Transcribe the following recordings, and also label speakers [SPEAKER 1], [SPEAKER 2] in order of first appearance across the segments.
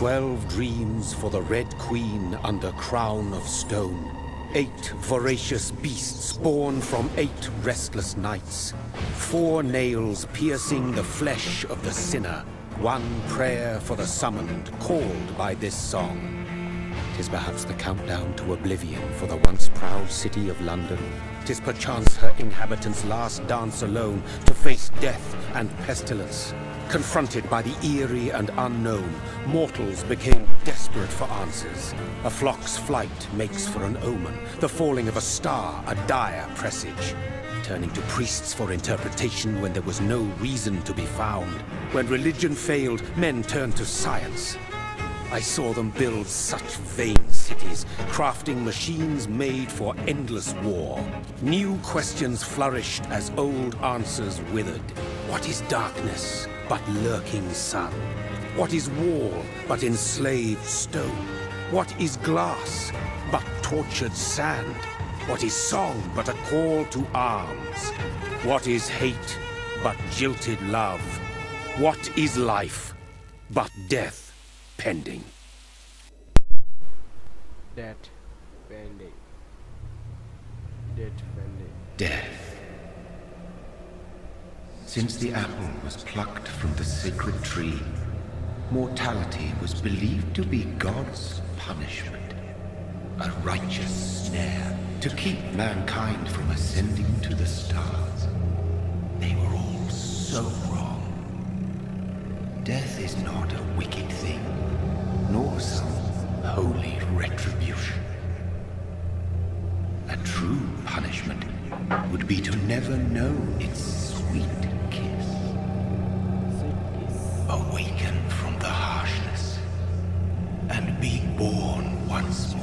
[SPEAKER 1] 12 dreams for the Red Queen under crown of stone. 8 voracious beasts born from 8 restless nights. 4 nails piercing the flesh of the sinner. 1 prayer for the summoned, called by this song. 'Tis perhaps the countdown to oblivion for the once proud city of London. 'Tis perchance her inhabitants' last dance alone to face death and pestilence. Confronted by the eerie and unknown, mortals became desperate for answers. A flock's flight makes for an omen, the falling of a star a dire presage. Turning to priests for interpretation when there was no reason to be found. When religion failed, men turned to science. I saw them build such vain cities, crafting machines made for endless war. New questions flourished as old answers withered. What is darkness but lurking sun? What is wall but enslaved stone? What is glass but tortured sand? What is song but a call to arms? What is hate but jilted love? What is life but death pending?
[SPEAKER 2] Death pending. Death pending.
[SPEAKER 3] Death. Since the apple was plucked from the sacred tree, mortality was believed to be God's punishment. A righteous snare to keep mankind from ascending to the stars. They were all so wrong. Death is not a wicked thing, nor some holy retribution. A true punishment would be to never know its sweet kiss. Awaken from the harshness and be born once more.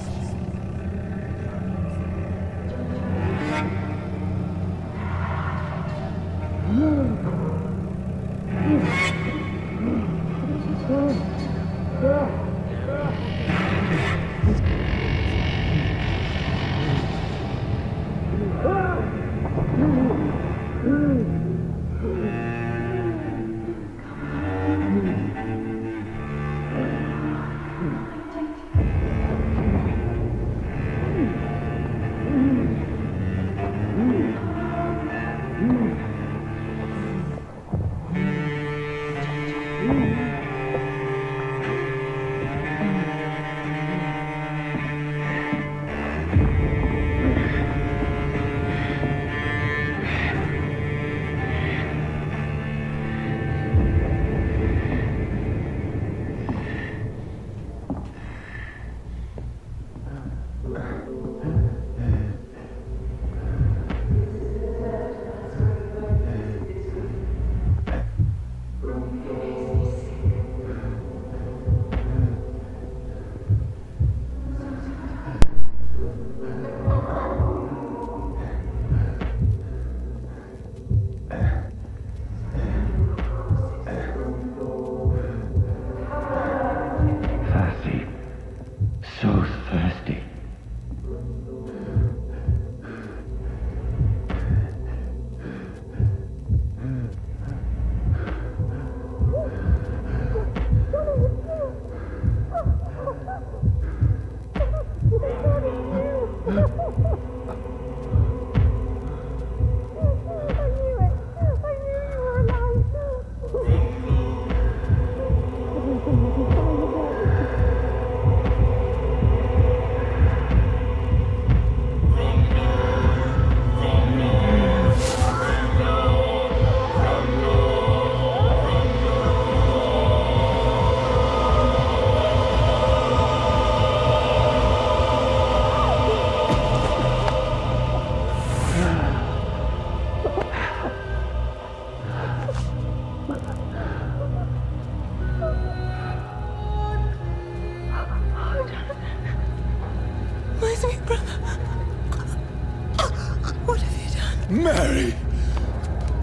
[SPEAKER 4] Mary!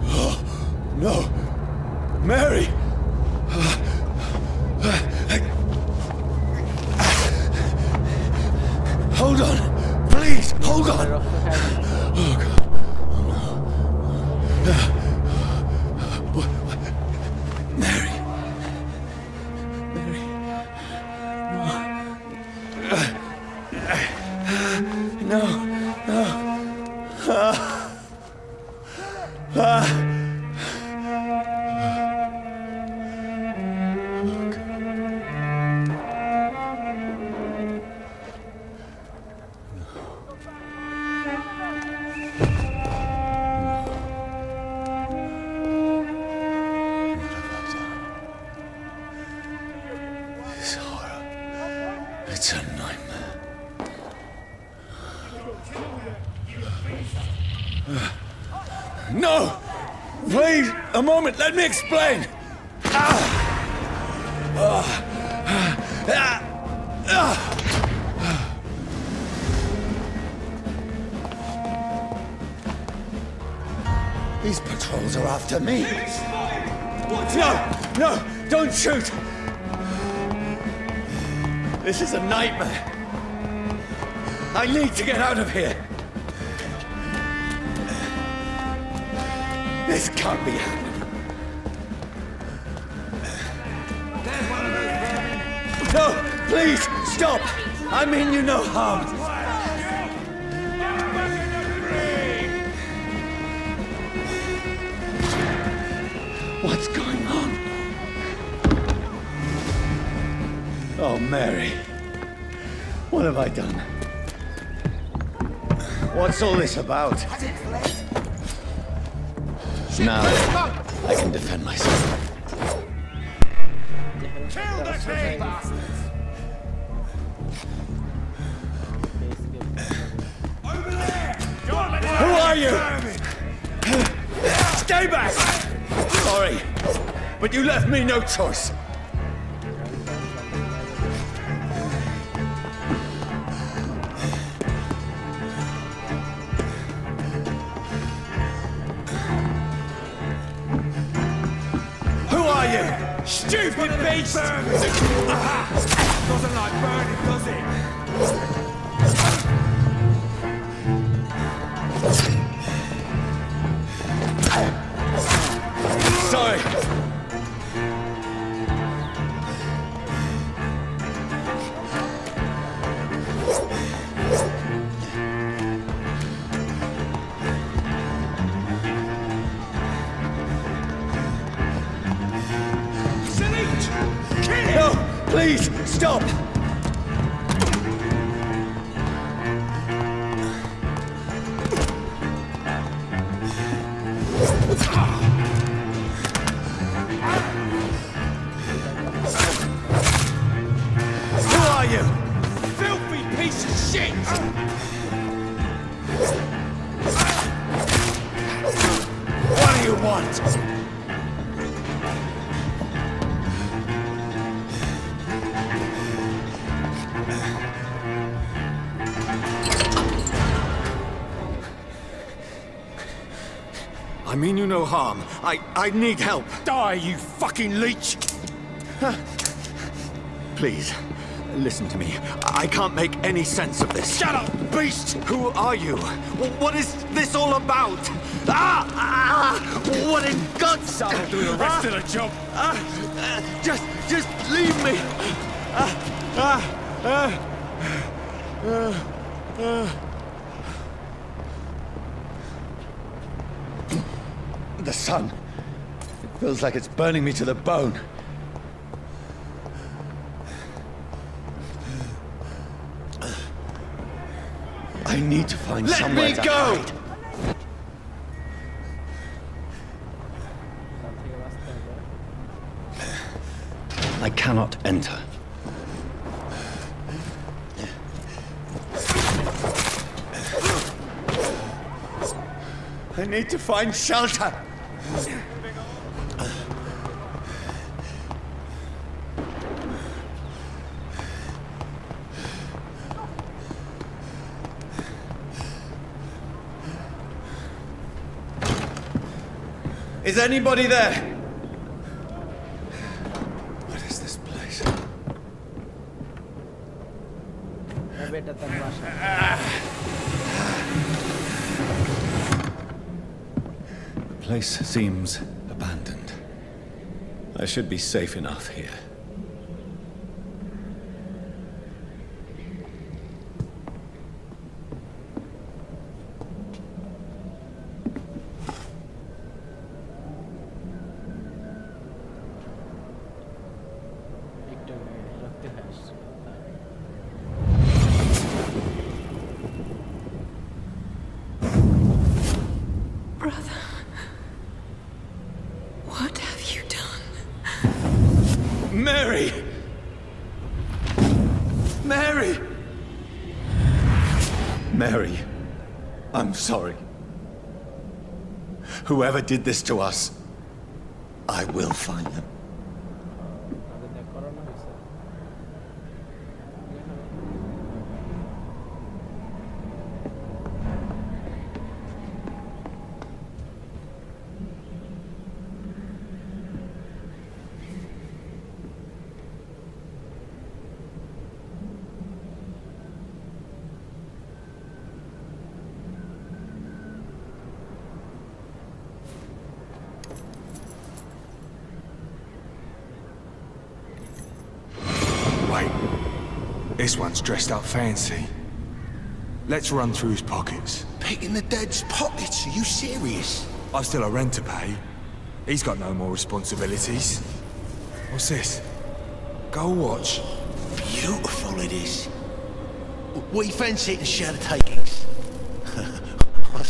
[SPEAKER 4] Oh, no! Mary! Hold on! Please, hold on! Oh, God. Oh, no. Mary! Mary! No! Please, a moment, let me explain! These patrols are after me. No, don't shoot! This is a nightmare. I need to get out of here. This can't be happening. No, please, stop! I mean you no harm. What's going on? Oh, Mary. What have I done? What's all this about? Now, I can defend myself. Who are you? Stay back! Sorry, but you left me no choice. Who are you? Stupid beast!
[SPEAKER 5] Doesn't like burning, does it?
[SPEAKER 4] Sorry. No, please, stop! Who are you? Filthy piece of shit! What do you want? I mean you no harm. I need help.
[SPEAKER 5] Die, you fucking leech!
[SPEAKER 4] Please, listen to me. I can't make any sense of this.
[SPEAKER 5] Shut up, beast!
[SPEAKER 4] Who are you? What is this all about? What in God's name?
[SPEAKER 5] I'll do the rest of the job.
[SPEAKER 4] Just leave me. The sun. It feels like it's burning me to the bone. I need to find somewhere to hide. I cannot enter. I need to find shelter. Is anybody there? What is this place? The place seems abandoned. I should be safe enough here.
[SPEAKER 6] Brother, what have you done?
[SPEAKER 4] Mary! Mary! Mary, I'm sorry. Whoever did this to us, I will find them.
[SPEAKER 2] তাদের করানো হয়েছে
[SPEAKER 5] Wait. This one's dressed up fancy. Let's run through his pockets.
[SPEAKER 3] Picking the dead's pockets? Are you serious?
[SPEAKER 5] I've still a rent to pay. He's got no more responsibilities. What's this? Gold watch.
[SPEAKER 3] Beautiful it is. We fancy it and share the takings.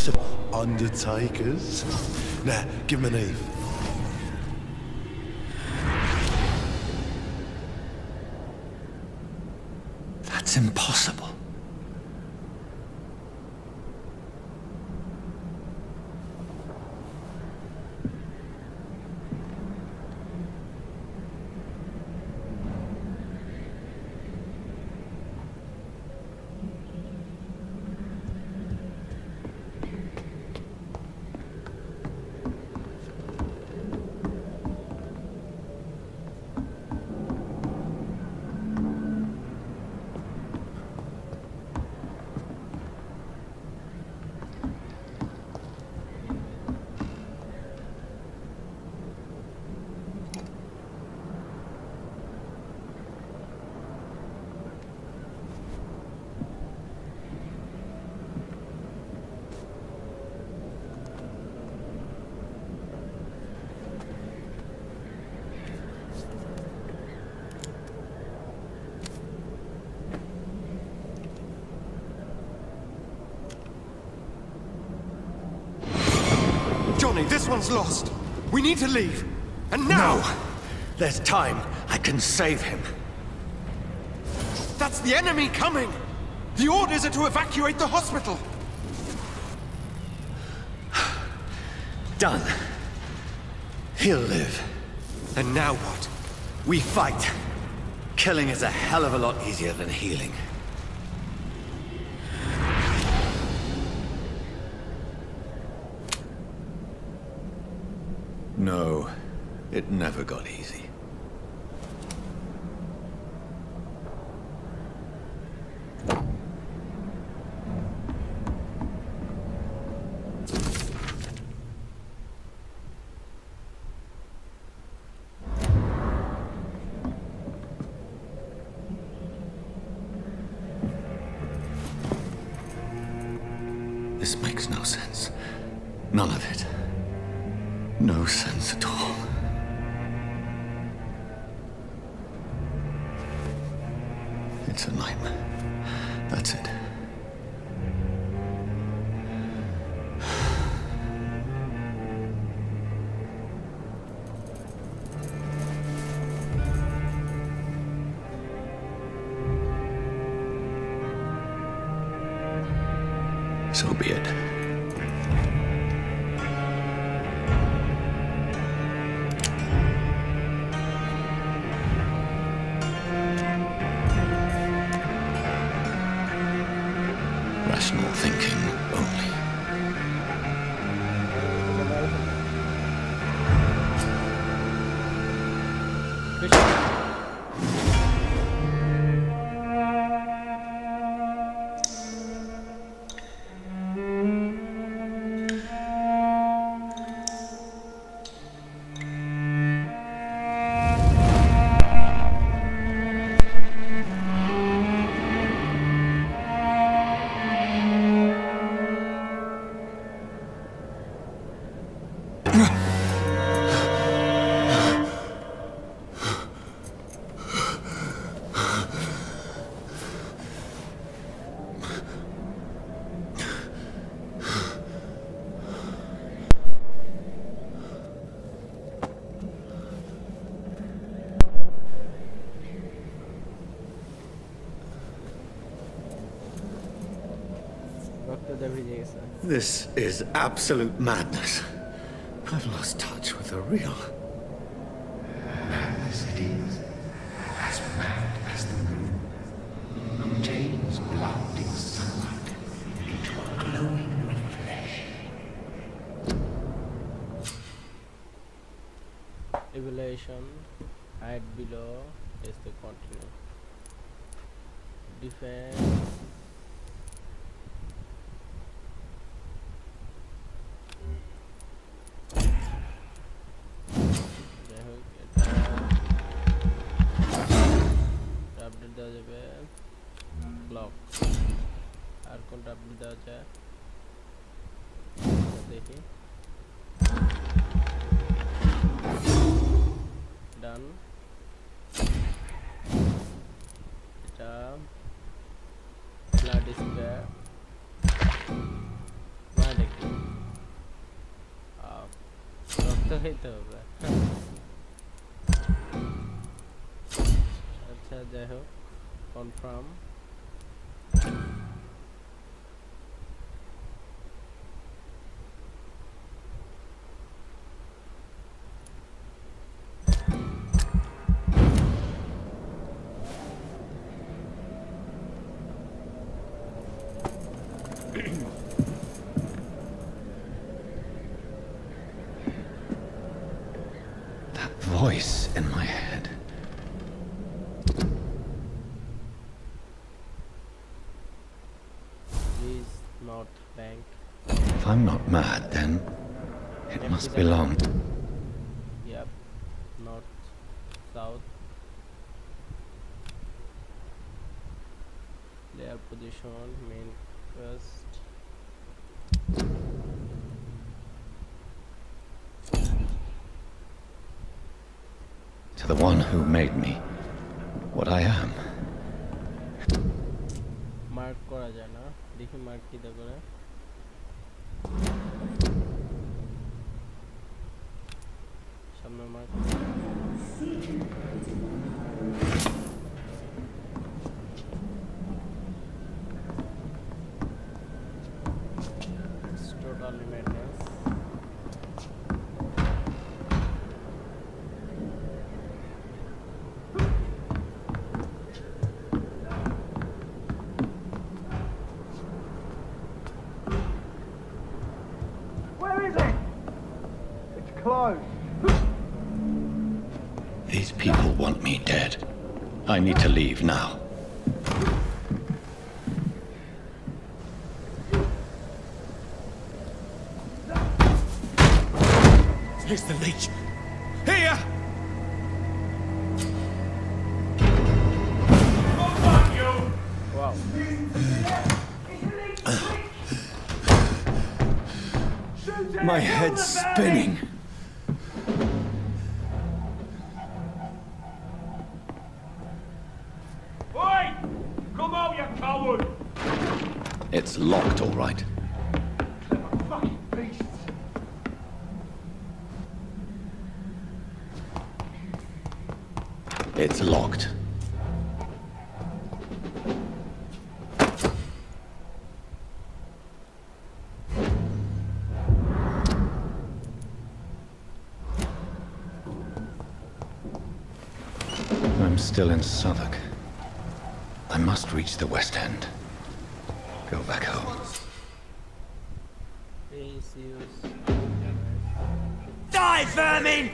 [SPEAKER 3] Some undertakers. Now, give him an Eve.
[SPEAKER 4] That's impossible.
[SPEAKER 7] Johnny, this one's lost. We need to leave. And now!
[SPEAKER 4] No! There's time. I can save him.
[SPEAKER 7] That's the enemy coming! The orders are to evacuate the hospital!
[SPEAKER 4] Done. He'll live.
[SPEAKER 7] And now what?
[SPEAKER 4] We fight. Killing is a hell of a lot easier than healing. No, it never got easy. This makes no sense. None of it. No sense at all. It's a nightmare. That's it. So be it. Rational thinking only. This is absolute madness. I've lost touch with the real.
[SPEAKER 3] Madness it is, as mad as the moon, who turns blood in sunlight into a glowing reflesh.
[SPEAKER 2] Evaluation, height below, is the continue. Defense. যাই হোক, এটা update দেওয়া যাবে block. আর কোনটা update দেওয়া যায় দেখি। ডান। এটা ব্লাড স্প্রে না দেখি রক্ত হইতে হবে। আচ্ছা যাই হোক, confirm.
[SPEAKER 4] That voice in my head.
[SPEAKER 2] Please not bank.
[SPEAKER 4] If I'm not mad, then it must belong.
[SPEAKER 2] Yep, north, south. Player position, main quest.
[SPEAKER 4] To the one who made me what I am.
[SPEAKER 2] Mark করা যায় না, দেখি mark কিটা করে। সামনে mark. Totally madness.
[SPEAKER 7] Where is it? It's closed.
[SPEAKER 4] These people want me dead. I need to leave now.
[SPEAKER 5] Here's the leech. Here!
[SPEAKER 2] Wow.
[SPEAKER 4] My head's spinning.
[SPEAKER 5] Oi! Come out, you coward!
[SPEAKER 4] It's locked, all right.
[SPEAKER 7] Fucking beasts.
[SPEAKER 4] It's locked. I'm still in Southwark. I must reach the West End. Go back home.
[SPEAKER 2] Please use.
[SPEAKER 5] Die, vermin!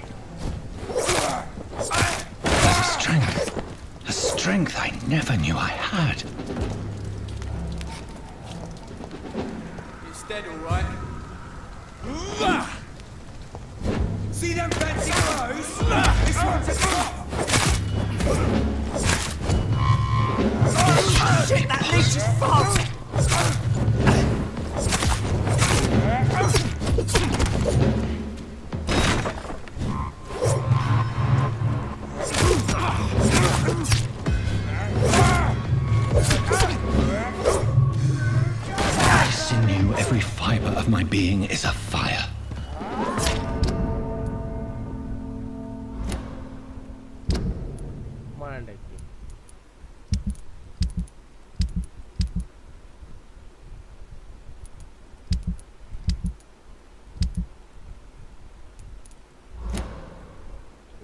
[SPEAKER 4] There's a strength I never knew I had.
[SPEAKER 5] It's dead, all right. See them fancy clothes? This one's a cop! Shit, that leech is fast!
[SPEAKER 4] Every sinew, every fiber of my being is afire.
[SPEAKER 2] মারাটা কি?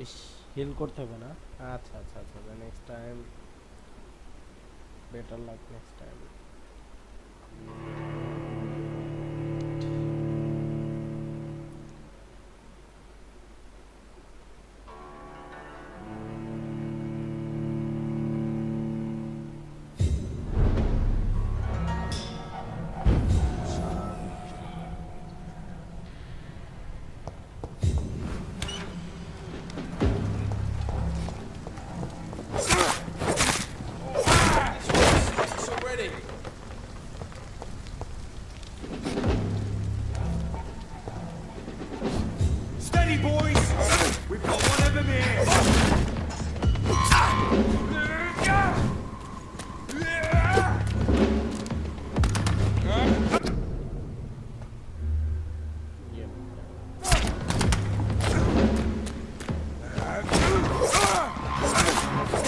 [SPEAKER 2] ইস hill করতে হবে না আচ্ছা আচ্ছা আচ্ছা next time better luck next time
[SPEAKER 5] Steady, boys! We've got one of them here!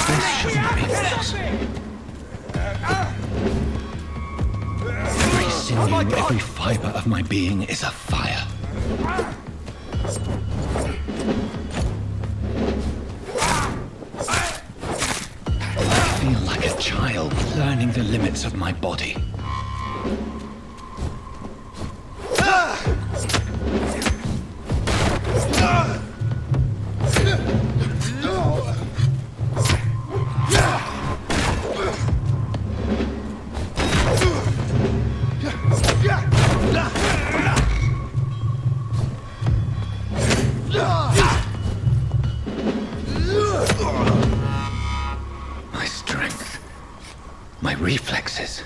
[SPEAKER 4] This shouldn't be possible. Every sinew, every fiber of my being is afire. I feel like a child learning the limits of my body. My strength, my reflexes.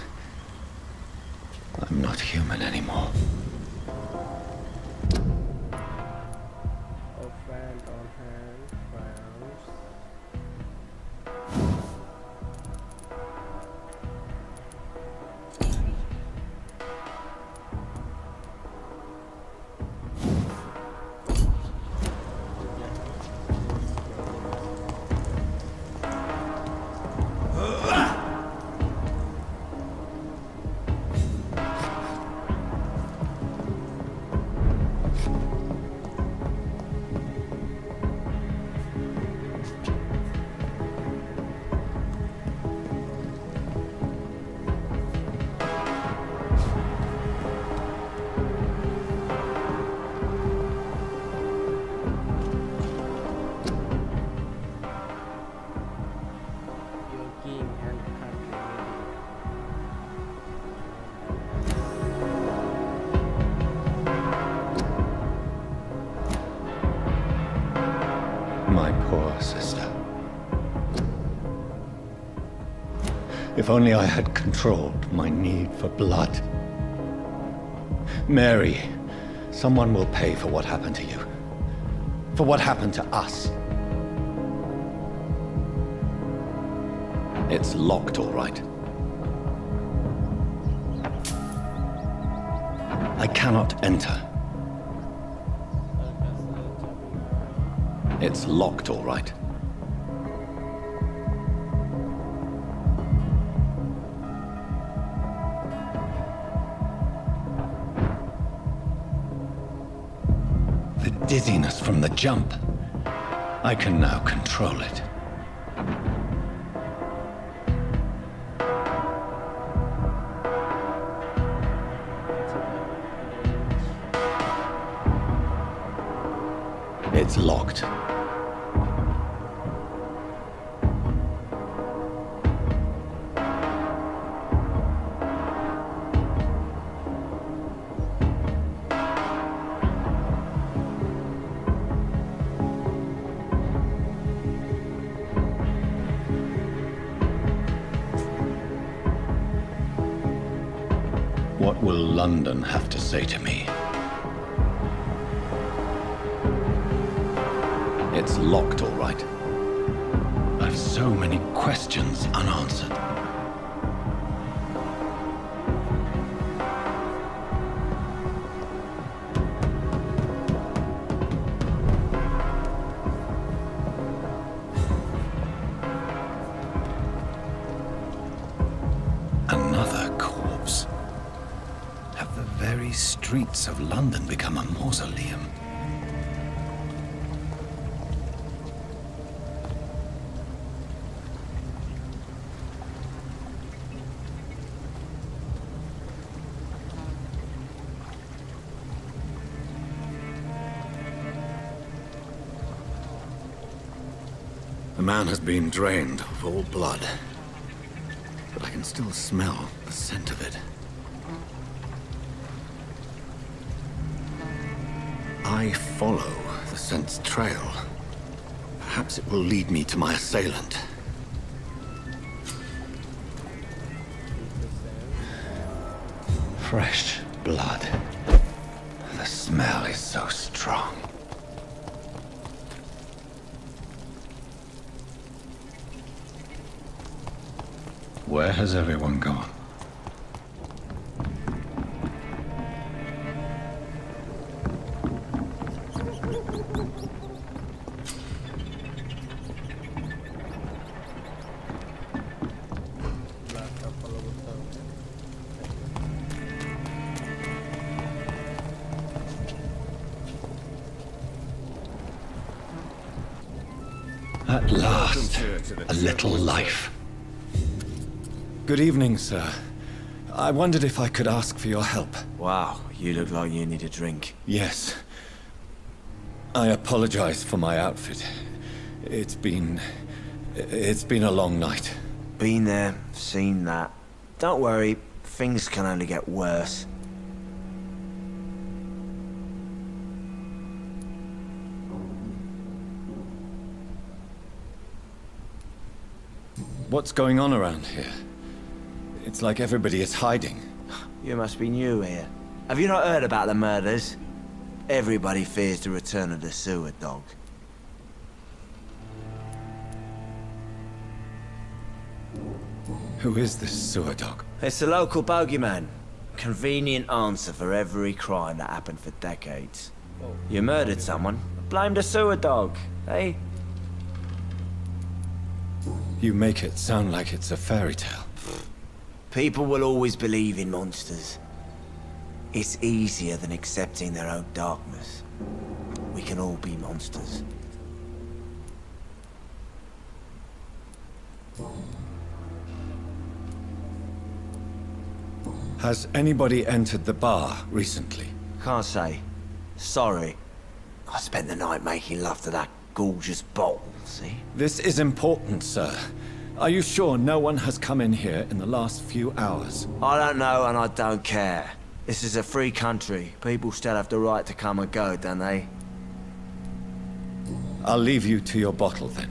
[SPEAKER 4] I'm not human anymore.
[SPEAKER 2] Off hand, on hand, rounds. Your king and country.
[SPEAKER 4] My poor sister. If only I had controlled my need for blood. Mary, someone will pay for what happened to you. For what happened to us. It's locked, all right. I cannot enter. It's locked, all right. The dizziness from the jump. I can now control it. It's locked. What will London have to say to me? It's locked, all right. I've so many questions unanswered. Another corpse. Have the very streets of London become a mausoleum? The man has been drained of all blood. But I can still smell the scent of it. I follow the scent's trail. Perhaps it will lead me to my assailant. Fresh blood. The smell is so strong. Where has everyone gone? At last, a little life. Good evening, sir. I wondered if I could ask for your help.
[SPEAKER 8] Wow, you look like you need a drink.
[SPEAKER 4] Yes. I apologize for my outfit. It's been a long night.
[SPEAKER 8] Been there, seen that. Don't worry, things can only get worse.
[SPEAKER 4] What's going on around here? It's like everybody is hiding.
[SPEAKER 8] You must be new here. Have you not heard about the murders? Everybody fears the return of the sewer dog.
[SPEAKER 4] Who is this sewer dog?
[SPEAKER 8] It's the local bogeyman. Convenient answer for every crime that happened for decades. You murdered someone, blame the sewer dog, eh?
[SPEAKER 4] You make it sound like it's a fairy tale.
[SPEAKER 8] People will always believe in monsters. It's easier than accepting their own darkness. We can all be monsters.
[SPEAKER 4] Has anybody entered the bar recently?
[SPEAKER 8] Can't say. Sorry. I spent the night making love to that gorgeous bottle, see?
[SPEAKER 4] This is important, sir. Are you sure no one has come in here in the last few hours?
[SPEAKER 8] I don't know and I don't care. This is a free country. People still have the right to come and go, don't they?
[SPEAKER 4] I'll leave you to your bottle then.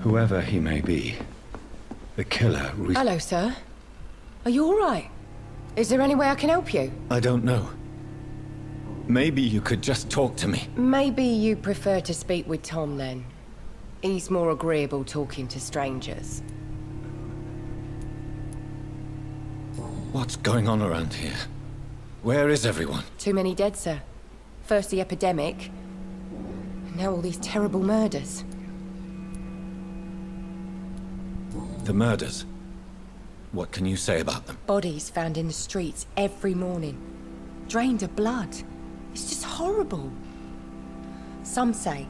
[SPEAKER 4] Whoever he may be, the killer
[SPEAKER 6] Hello, sir. Are you all right? Is there any way I can help you?
[SPEAKER 4] I don't know. Maybe you could just talk to me.
[SPEAKER 6] Maybe you prefer to speak with Tom then. He's more agreeable talking to strangers.
[SPEAKER 4] What's going on around here? Where is everyone?
[SPEAKER 6] Too many dead, sir. First the epidemic, and now all these terrible murders.
[SPEAKER 4] The murders. What can you say about them?
[SPEAKER 6] Bodies found in the streets every morning. Drained of blood. It's just horrible. Some say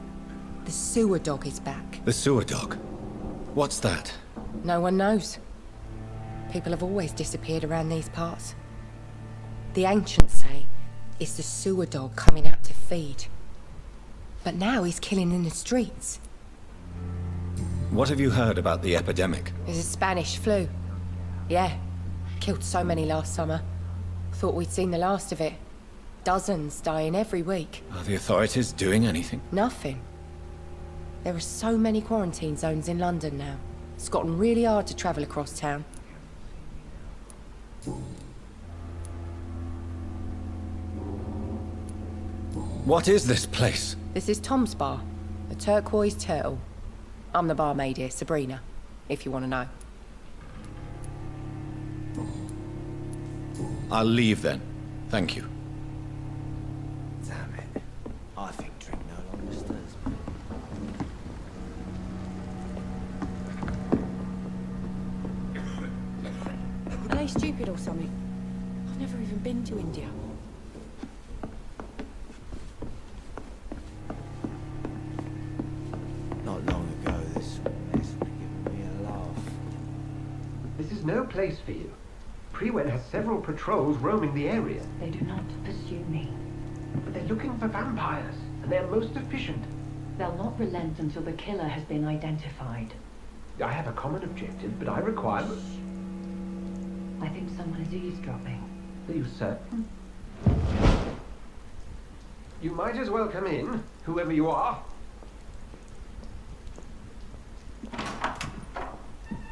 [SPEAKER 6] the sewer dog is back.
[SPEAKER 4] The sewer dog? What's that?
[SPEAKER 6] No one knows. People have always disappeared around these parts. The ancients say it's the sewer dog coming out to feed. But now he's killing in the streets.
[SPEAKER 4] What have you heard about the epidemic?
[SPEAKER 6] It's a Spanish flu. Yeah. Killed so many last summer. Thought we'd seen the last of it. Dozens dying every week.
[SPEAKER 4] Are the authorities doing anything?
[SPEAKER 6] Nothing. There are so many quarantine zones in London now. It's gotten really hard to travel across town.
[SPEAKER 4] What is this place?
[SPEAKER 6] This is Tom's bar, the Turquoise Turtle. I'm the barmaid here, Sabrina, if you want to know.
[SPEAKER 4] I'll leave then. Thank you.
[SPEAKER 8] Damn it. I think drink no longer stirs me.
[SPEAKER 6] Are they stupid or something? I've never even been to India.
[SPEAKER 8] Not long ago, this would have given me a laugh.
[SPEAKER 9] This is no place for you. Prewen has several patrols roaming the area.
[SPEAKER 10] They do not pursue me.
[SPEAKER 9] But they're looking for vampires, and they're most efficient.
[SPEAKER 10] They'll not relent until the killer has been identified.
[SPEAKER 9] I have a common objective, but I require...
[SPEAKER 10] I think someone is eavesdropping.
[SPEAKER 9] Are you certain? You might as well come in, whoever you are.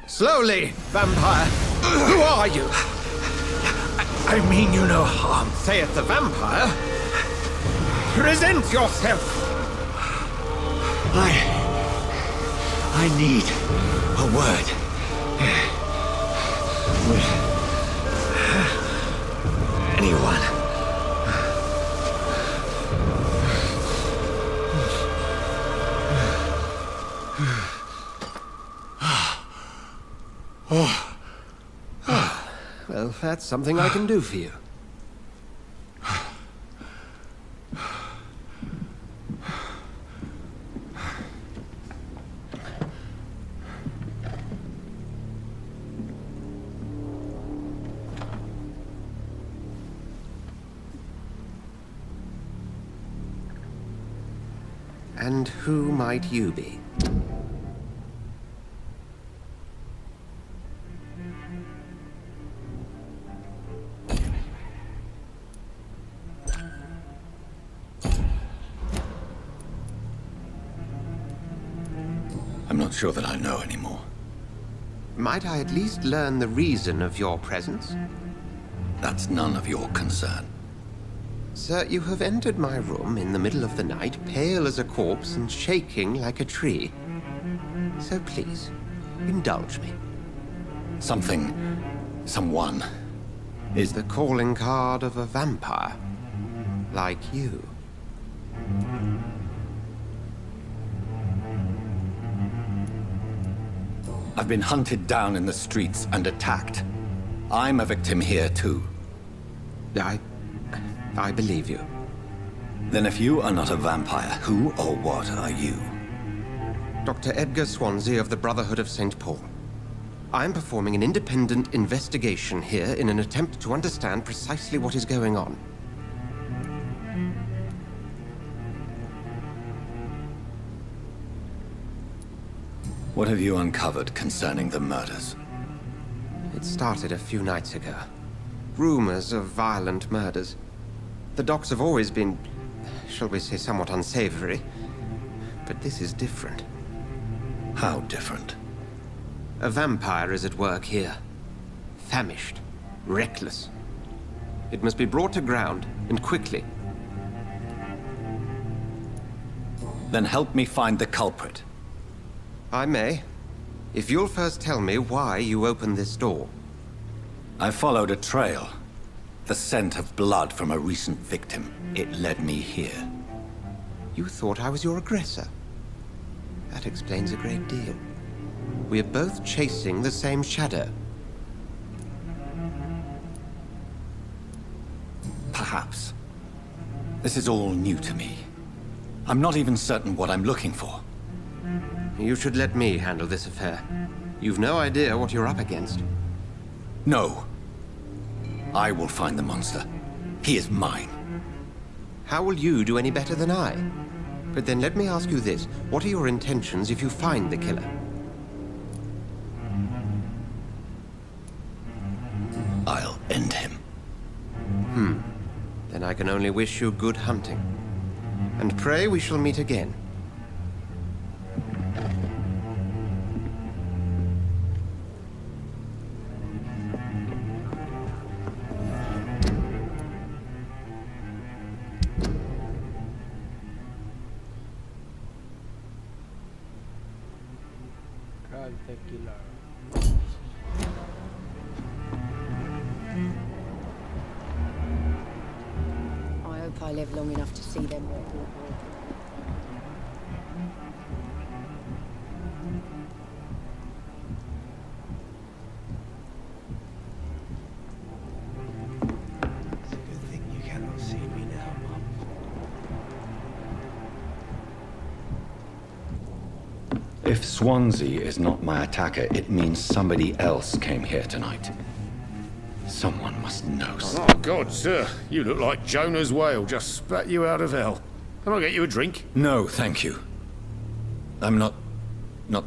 [SPEAKER 7] Slowly, vampire. Who are you?
[SPEAKER 5] I mean you no harm.
[SPEAKER 7] Saith the vampire. Present yourself.
[SPEAKER 5] I need a word with anyone.
[SPEAKER 7] Well, that's something I can do for you. And who might you be?
[SPEAKER 4] I'm not sure that I know anymore.
[SPEAKER 7] Might I at least learn the reason of your presence?
[SPEAKER 4] That's none of your concern.
[SPEAKER 7] Sir, you have entered my room in the middle of the night, pale as a corpse and shaking like a tree. So please, indulge me.
[SPEAKER 4] Someone
[SPEAKER 7] Is the calling card of a vampire, like you.
[SPEAKER 4] I've been hunted down in the streets and attacked. I'm a victim here too.
[SPEAKER 7] I believe you.
[SPEAKER 4] Then if you are not a vampire, who or what are you?
[SPEAKER 7] Dr. Edgar Swansea of the Brotherhood of St. Paul. I'm performing an independent investigation here in an attempt to understand precisely what is going on.
[SPEAKER 4] What have you uncovered concerning the murders?
[SPEAKER 7] It started a few nights ago. Rumors of violent murders. The docks have always been, shall we say, somewhat unsavory. But this is different.
[SPEAKER 4] How different?
[SPEAKER 7] A vampire is at work here. Famished. Reckless. It must be brought to ground, and quickly.
[SPEAKER 4] Then help me find the culprit.
[SPEAKER 7] I may. If you'll first tell me why you opened this door.
[SPEAKER 4] I followed a trail. The scent of blood from a recent victim. It led me here.
[SPEAKER 7] You thought I was your aggressor. That explains a great deal. We are both chasing the same shadow.
[SPEAKER 4] Perhaps. This is all new to me. I'm not even certain what I'm looking for.
[SPEAKER 7] You should let me handle this affair. You've no idea what you're up against.
[SPEAKER 4] No. I will find the monster. He is mine.
[SPEAKER 7] How will you do any better than I? But then let me ask you this. What are your intentions if you find the killer?
[SPEAKER 4] I'll end him.
[SPEAKER 7] Then I can only wish you good hunting. And pray we shall meet again.
[SPEAKER 2] Drag the killer.
[SPEAKER 11] I hope I live long enough to see them.
[SPEAKER 8] It's a good thing you cannot see me now, Mum.
[SPEAKER 4] If Swansea is not my attacker, it means somebody else came here tonight. Someone must know something.
[SPEAKER 12] Oh, God, sir. You look like Jonah's whale just spat you out of hell. Can I get you a drink?
[SPEAKER 4] No, thank you. I'm not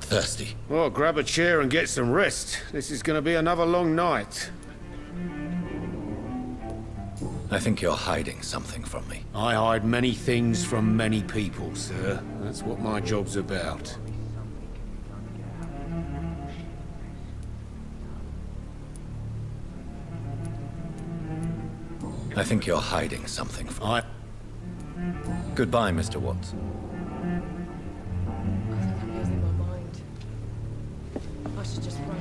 [SPEAKER 4] thirsty.
[SPEAKER 1] Well, grab a chair and get some rest. This is going to be another long night.
[SPEAKER 4] I think you're hiding something from me.
[SPEAKER 1] I hide many things from many people, sir. That's what my job's about.
[SPEAKER 4] I think you're hiding something from me. Goodbye, Mr. Watts.
[SPEAKER 11] I think I'm losing my mind. I should just run.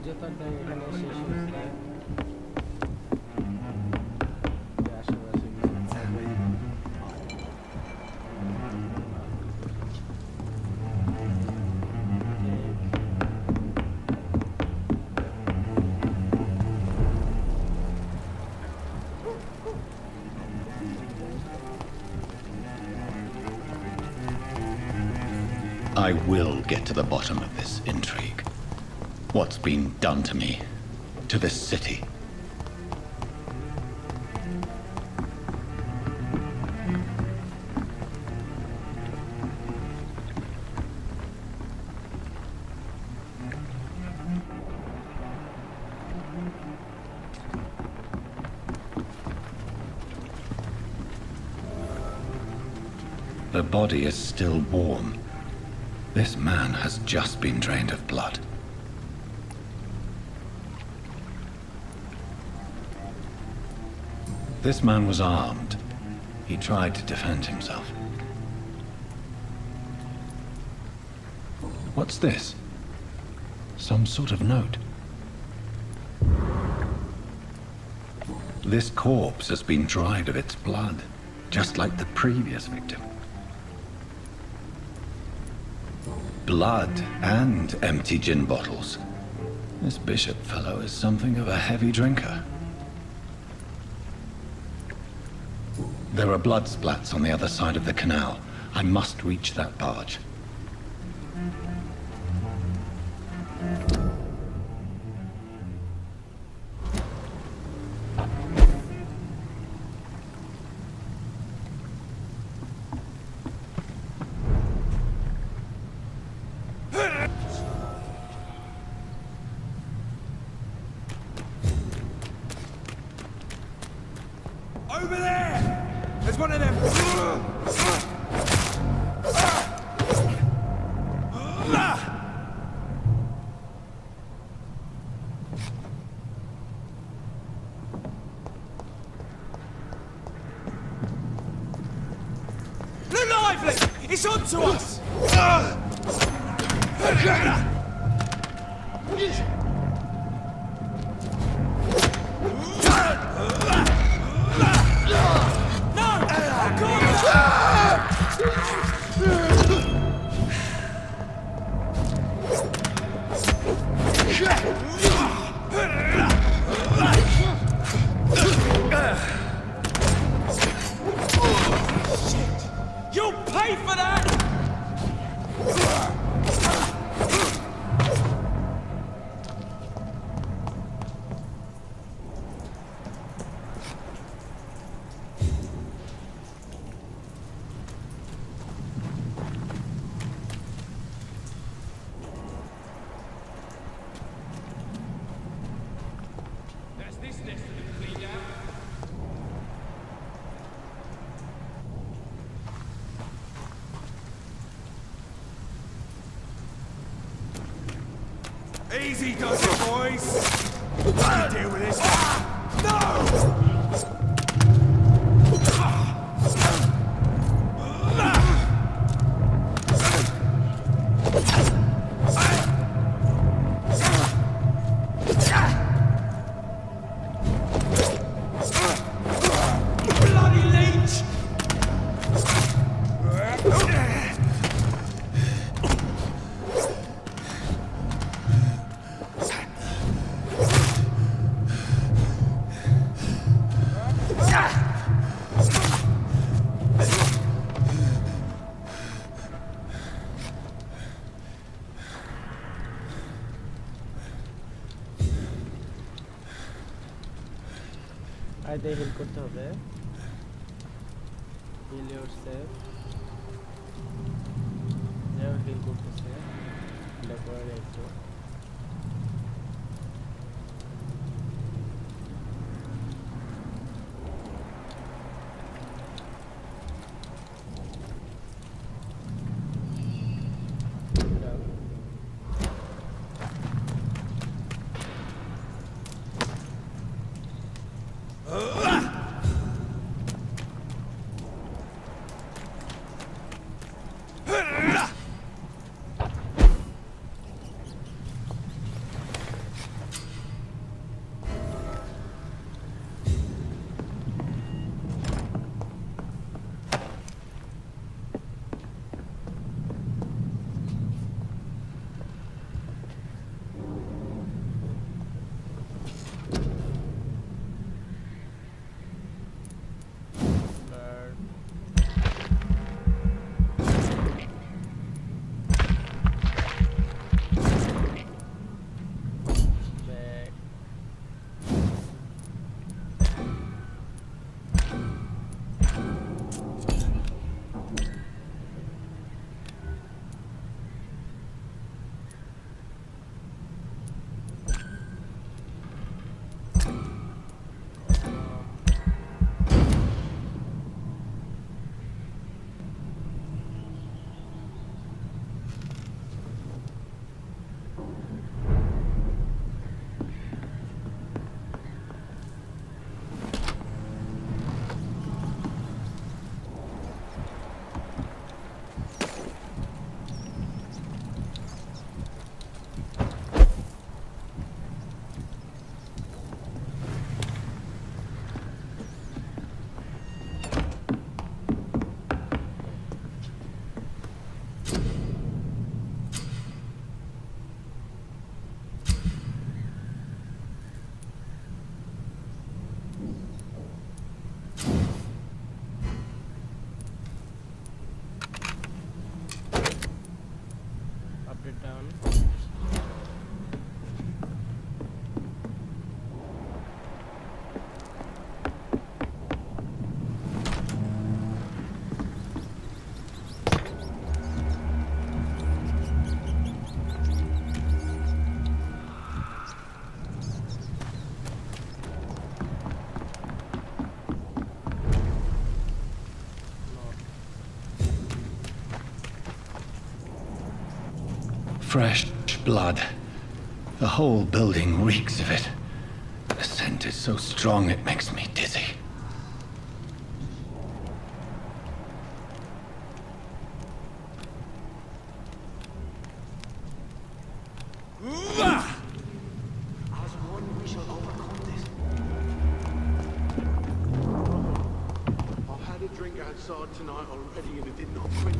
[SPEAKER 2] যতটা এখানে শেষ হয়েছে আশেপাশে
[SPEAKER 4] I will get to the bottom of this intrigue. What's been done to me, to this city. The body is still warm. This man has just been drained of blood. This man was armed. He tried to defend himself. What's this? Some sort of note. This corpse has been dried of its blood, just like the previous victim. Blood and empty gin bottles. This bishop fellow is something of a heavy drinker. There are blood splats on the other side of the canal. I must reach that barge.
[SPEAKER 5] Over there! There's one of them! Look lively! It's on to us! You'll pay for that! That's this nest of them cleaned out. Easy does it, boys! You deal with this. No! Bloody leech!
[SPEAKER 2] আইতে hill করতে হবে hill yourself যাও hill করতেছে hill করে একটু
[SPEAKER 4] Fresh blood. The whole building reeks of it. The scent is so strong it makes me dizzy.
[SPEAKER 12] I've had a drink outside tonight already and it did not quit.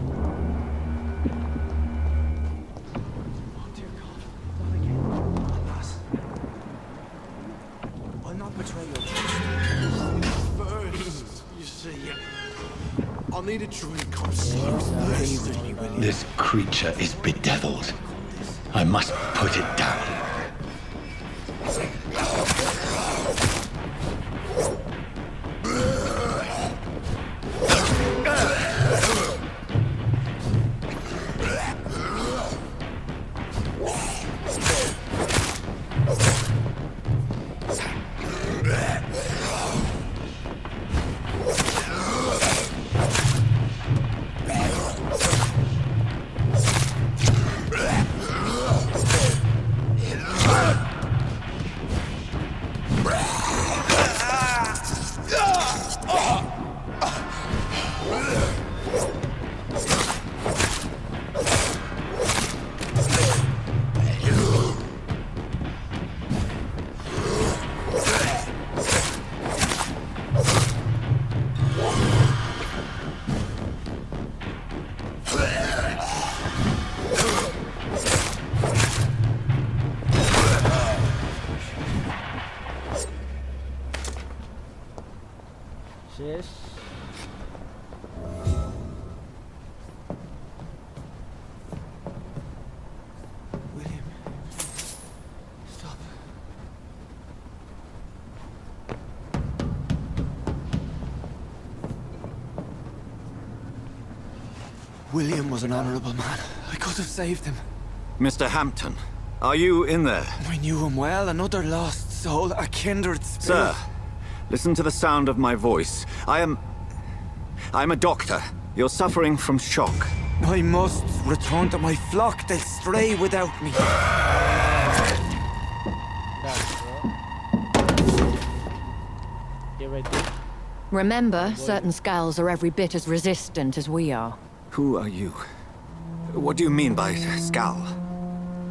[SPEAKER 12] I need a drink. I'm so thirsty.
[SPEAKER 4] This creature is bedeviled. I must put it down.
[SPEAKER 2] শেষ
[SPEAKER 8] William was an honorable man. I could have saved him.
[SPEAKER 4] Mr. Hampton, are you in there?
[SPEAKER 8] I knew him well, another lost soul, a kindred spirit.
[SPEAKER 4] Sir, listen to the sound of my voice. I'm a doctor. You're suffering from shock.
[SPEAKER 8] I must return to my flock. They'll stray without me.
[SPEAKER 10] Remember, certain skulls are every bit as resistant as we are.
[SPEAKER 4] Who are you? What do you mean by skull?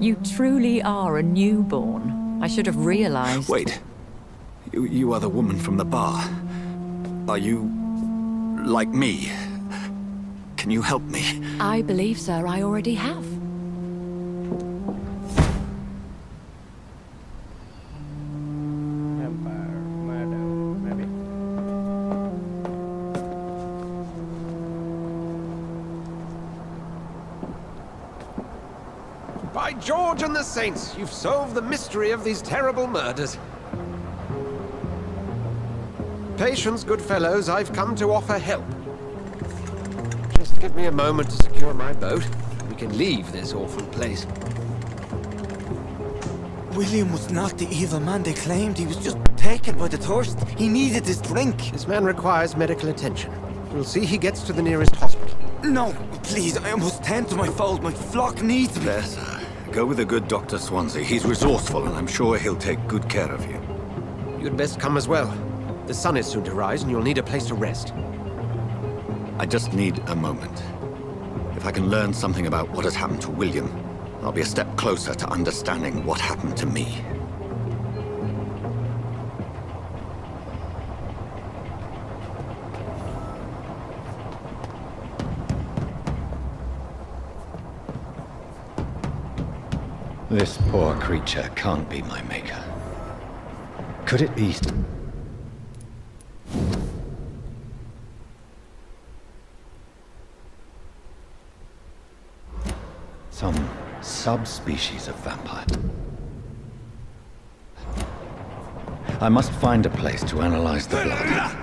[SPEAKER 10] You truly are a newborn. I should have realized.
[SPEAKER 4] Wait. You are the woman from the bar. Are you... like me? Can you help me?
[SPEAKER 10] I believe, sir, I already have.
[SPEAKER 2] Vampire, murder, maybe.
[SPEAKER 1] By George and the Saints, you've solved the mystery of these terrible murders. Patience, good fellows, I've come to offer help. Just give me a moment to secure my boat. We can leave this awful place.
[SPEAKER 8] William was not the evil man they claimed. He was just taken by the thirst. He needed his drink.
[SPEAKER 1] This man requires medical attention. We'll see he gets to the nearest hospital.
[SPEAKER 8] No, please, I must tend to my fold. My flock needs me.
[SPEAKER 4] There, sir. Go with the good Dr. Swansea. He's resourceful, and I'm sure he'll take good care of you.
[SPEAKER 1] You'd best come as well. The sun is soon to rise, and you'll need a place to rest.
[SPEAKER 4] I just need a moment. If I can learn something about what has happened to William, I'll be a step closer to understanding what happened to me. This poor creature can't be my maker. Could it be? Some subspecies of vampire. I must find a place to analyze the blood.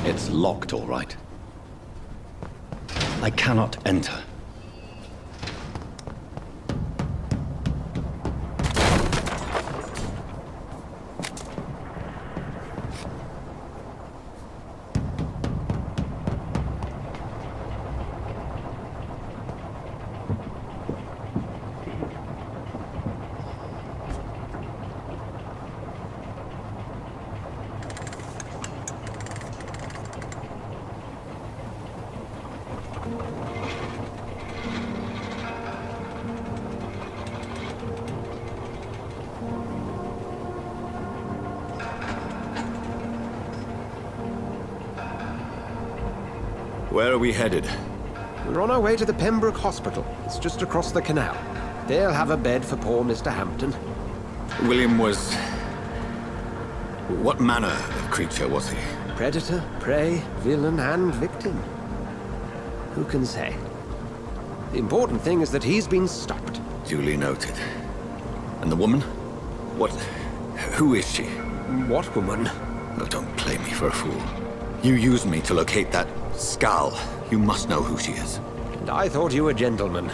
[SPEAKER 4] It's locked, all right. I cannot enter. Where are we headed?
[SPEAKER 1] We're on our way to the Pembroke Hospital. It's just across the canal. They'll have a bed for poor Mr. Hampton.
[SPEAKER 4] William was... what manner of creature was he?
[SPEAKER 1] Predator, prey, villain, and victim. Who can say? The important thing is that he's been stopped.
[SPEAKER 4] Duly noted. And the woman? What... who is she?
[SPEAKER 1] What woman?
[SPEAKER 4] Oh, don't play me for a fool. You used me to locate that skull. You must know who she is.
[SPEAKER 1] And I thought you a gentleman.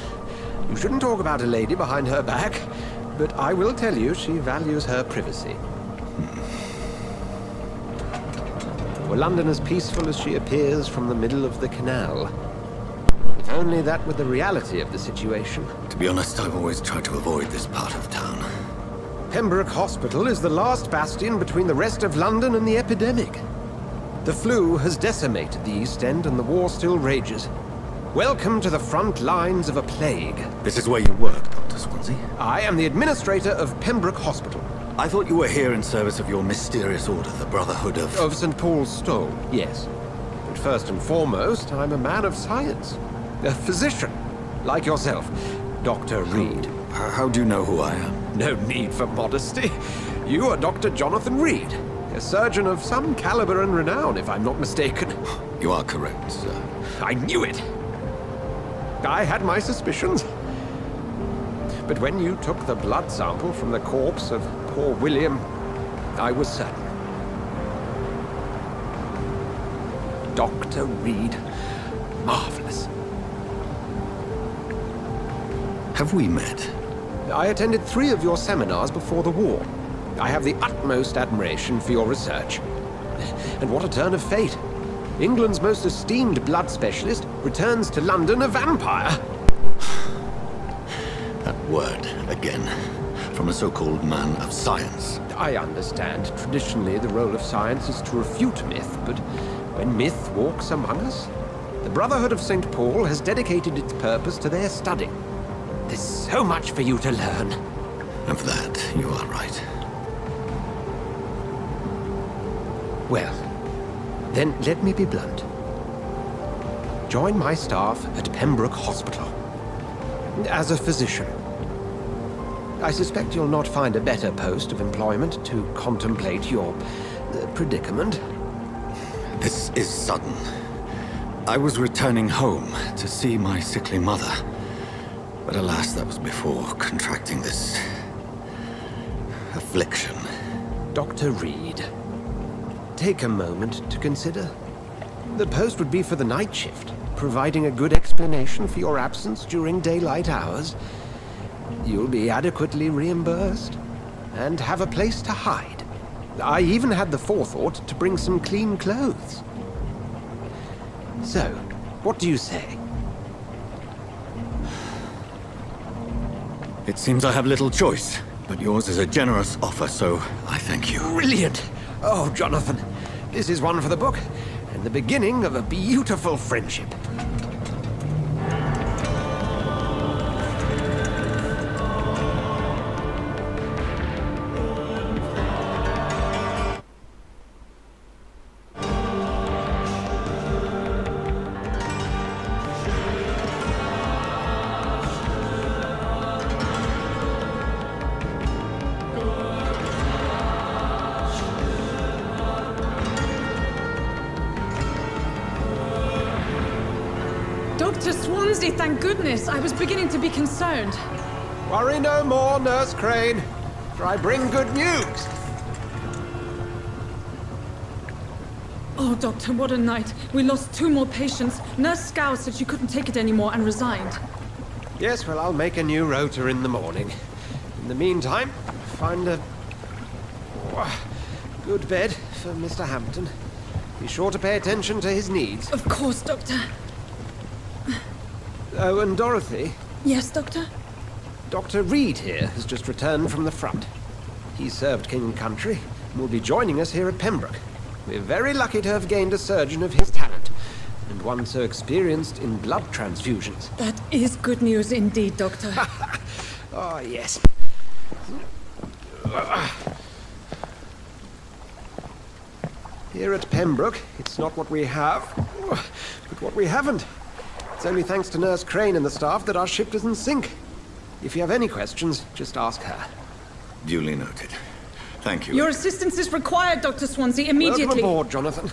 [SPEAKER 1] You shouldn't talk about a lady behind her back, but I will tell you she values her privacy. Were London as peaceful as she appears from the middle of the canal? If only that were the reality of the situation.
[SPEAKER 4] To be honest, I've always tried to avoid this part of town.
[SPEAKER 1] Pembroke Hospital is the last bastion between the rest of London and the epidemic. The flu has decimated the East End and the war still rages. Welcome to the front lines of a plague.
[SPEAKER 4] This is where you work, Dr. Swansea?
[SPEAKER 1] I am the administrator of Pembroke Hospital.
[SPEAKER 4] I thought you were here in service of your mysterious order, the Brotherhood of...
[SPEAKER 1] Of St. Paul's Stole, yes. But first and foremost, I'm a man of science. A physician, like yourself, Dr. Reid.
[SPEAKER 4] How do you know who I am?
[SPEAKER 1] No need for modesty. You are Dr. Jonathan Reid. A surgeon of some caliber and renown, if I'm not mistaken.
[SPEAKER 4] You are correct, sir.
[SPEAKER 1] I knew it!
[SPEAKER 7] I had my suspicions. But when you took the blood sample from the corpse of poor William, I was certain. Dr. Reid. Marvelous.
[SPEAKER 4] Have we met?
[SPEAKER 7] I attended 3 of your seminars before the war. I have the utmost admiration for your research. And what a turn of fate. England's most esteemed blood specialist returns to London a vampire.
[SPEAKER 4] That word, again. From a so-called man of science.
[SPEAKER 7] I understand. Traditionally, the role of science is to refute myth, but when myth walks among us, the Brotherhood of St. Paul has dedicated its purpose to their study. There's so much for you to learn.
[SPEAKER 4] Of that, you are right.
[SPEAKER 7] Well, then let me be blunt. Join my staff at Pembroke Hospital. As a physician. I suspect you'll not find a better post of employment to contemplate your predicament.
[SPEAKER 4] This is sudden. I was returning home to see my sickly mother. But alas, that was before contracting this affliction.
[SPEAKER 7] Dr. Reid, take a moment to consider. The post would be for the night shift, providing a good explanation for your absence during daylight hours. You'll be adequately reimbursed and have a place to hide. I even had the forethought to bring some clean clothes. So, what do you say?
[SPEAKER 4] It seems I have little choice, but yours is a generous offer, so I thank you.
[SPEAKER 7] Brilliant! Oh, Jonathan, this is one for the book, and the beginning of a beautiful friendship.
[SPEAKER 11] Dr. Swansea, thank goodness. I was beginning to be concerned.
[SPEAKER 7] Worry no more, Nurse Crane, for I bring good news.
[SPEAKER 11] Oh, Doctor, what a night. We lost 2 more patients. Nurse Scow said she couldn't take it anymore and resigned.
[SPEAKER 7] Yes, well, I'll make a new rota in the morning. In the meantime, find a good bed for Mr. Hampton. Be sure to pay attention to his needs.
[SPEAKER 11] Of course, Doctor.
[SPEAKER 7] Oh, and Dorothy?
[SPEAKER 11] Yes, Doctor?
[SPEAKER 7] Dr. Reid here has just returned from the front. He served King and Country and will be joining us here at Pembroke. We're very lucky to have gained a surgeon of his talent, and one so experienced in blood transfusions.
[SPEAKER 11] That is good news indeed, Doctor.
[SPEAKER 7] Oh, yes. Here at Pembroke, it's not what we have, but what we haven't. It's only thanks to Nurse Crane and the staff that our ship doesn't sink. If you have any questions, just ask her.
[SPEAKER 4] Duly noted. Thank you.
[SPEAKER 11] Your assistance is required, Dr. Swansea, immediately.
[SPEAKER 7] Welcome aboard, Jonathan.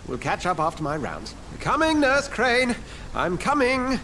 [SPEAKER 7] We'll catch up after my rounds. Coming, Nurse Crane. I'm coming.